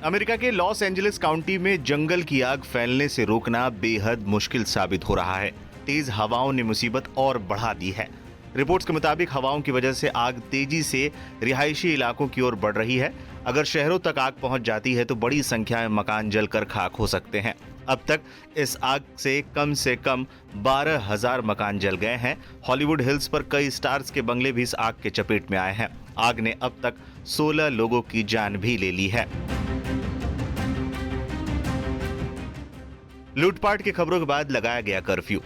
America के Los Angeles county में जंगल की आग फैलने से रोकना बेहद मुश्किल साबित हो रहा है। तेज हवाओं ने मुसीबत और बढ़ा दी है। रिपोर्ट्स के मुताबिक हवाओं की वजह से आग तेजी से रिहायशी इलाकों की ओर बढ़ रही है। अगर शहरों तक आग पहुंच जाती है तो बड़ी संख्या में मकान जलकर खाक हो सकते हैं। अब तक इस आग से कम 12,000 मकान जल गए हैं। हॉलीवुड हिल्स पर कई स्टार्स के बंगले भी इस आग के चपेट में आए हैं। आग ने अब तक 16 लोगों की जान भी ले ली है। लूटपाट की खबरों के बाद लगाया गया कर्फ्यू।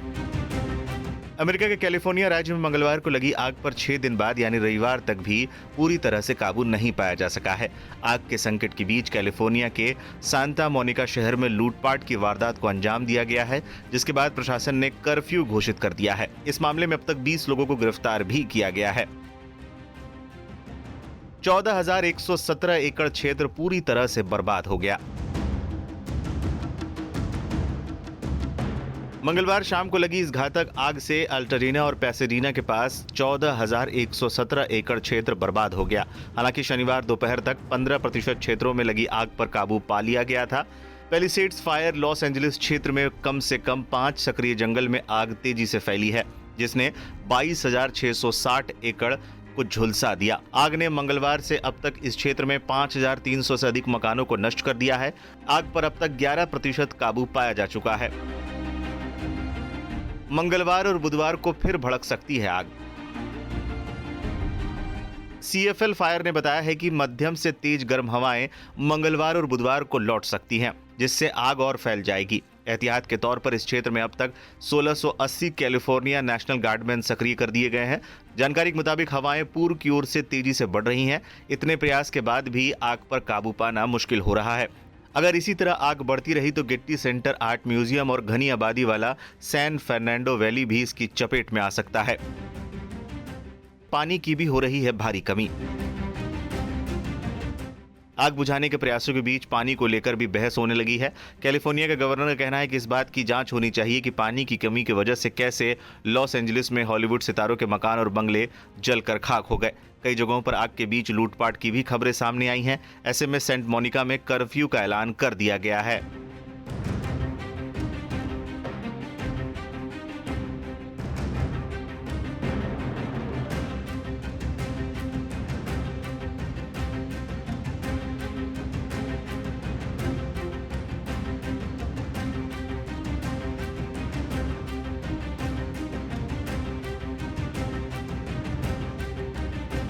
अमेरिका के कैलिफोर्निया राज्य में मंगलवार को लगी आग पर 6 दिन बाद यानी रविवार तक भी पूरी तरह से काबू नहीं पाया जा सका है। आग के संकट के बीच कैलिफोर्निया के सांता मोनिका शहर में लूटपाट की वारदात को अंजाम दिया गया है, जिसके बाद प्रशासन ने कर्फ्यू घोषित कर दिया है। इस मामले में अब तक 20 लोगों को गिरफ्तार भी किया गया है। 14,117 एकड़ क्षेत्र पूरी तरह से बर्बाद हो गया। मंगलवार शाम को लगी इस घातक आग से अल्टरीना और पैसेडीना के पास 14,117 एकड़ क्षेत्र बर्बाद हो गया। हालांकि शनिवार दोपहर तक 15% क्षेत्रों में लगी आग पर काबू पा लिया गया था। पैलिसेड्स फायर लॉस एंजलिस क्षेत्र में कम से कम 5 सक्रिय जंगल में आग तेजी से फैली है, जिसने 22,660 एकड़ को झुलसा दिया। आग ने मंगलवार से अब तक इस क्षेत्र में 5,300 से अधिक मकानों को नष्ट कर दिया है। आग पर अब तक 11% काबू पाया जा चुका है। मंगलवार और बुधवार को फिर भड़क सकती है आग। CFL फायर ने बताया है कि मध्यम से तेज गर्म हवाएं मंगलवार और बुधवार को लौट सकती हैं, जिससे आग और फैल जाएगी। एहतियात के तौर पर इस क्षेत्र में अब तक 1680 कैलिफोर्निया नेशनल गार्डमैन सक्रिय कर दिए गए हैं। जानकारी के मुताबिक हवाएं पूर्व की ओर से तेजी से बढ़ रही हैं। इतने प्रयास के बाद भी आग पर काबू पाना मुश्किल हो रहा है। अगर इसी तरह आग बढ़ती रही तो गिट्टी सेंटर, आर्ट म्यूजियम और घनी आबादी वाला सैन फर्नांडो वैली भी इसकी चपेट में आ सकता है। पानी की भी हो रही है भारी कमी। आग बुझाने के प्रयासों के बीच पानी को लेकर भी बहस होने लगी है। कैलिफोर्निया के गवर्नर का कहना है कि इस बात की जांच होनी चाहिए कि पानी की कमी की वजह से कैसे लॉस एंजलिस में हॉलीवुड सितारों के मकान और बंगले जलकर खाक हो गए। कई जगहों पर आग के बीच लूटपाट की भी खबरें सामने आई हैं। ऐसे में सेंट मोनिका में कर्फ्यू का ऐलान कर दिया गया है।